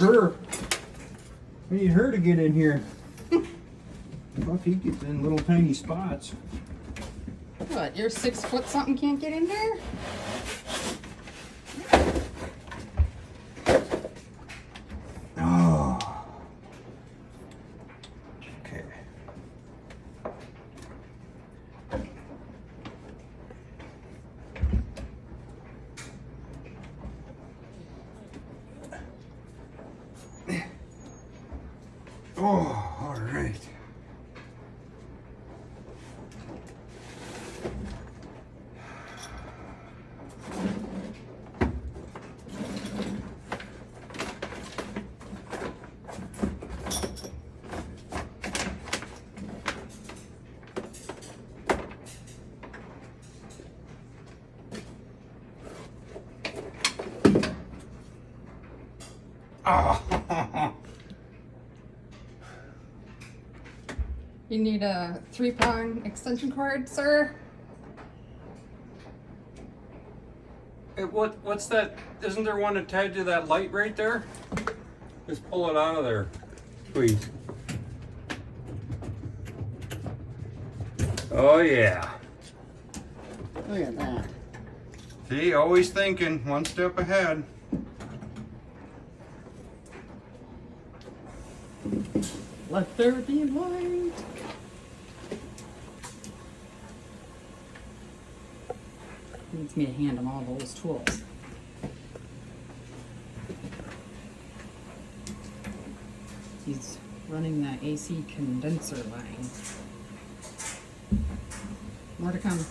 her. We need her to get in here. Buffy gets in little tiny spots. What, you're 6 foot something can't get in here? Oh. Okay. Oh, all right. Oh. You need a 3-prong extension cord, sir? Hey, what's that? Isn't there one tied to that light right there? Just pull it out of there, please. Oh yeah. Look at that. See, always thinking one step ahead. Let there be light. Needs me to hand him all those tools. He's running the AC condenser line. More to come.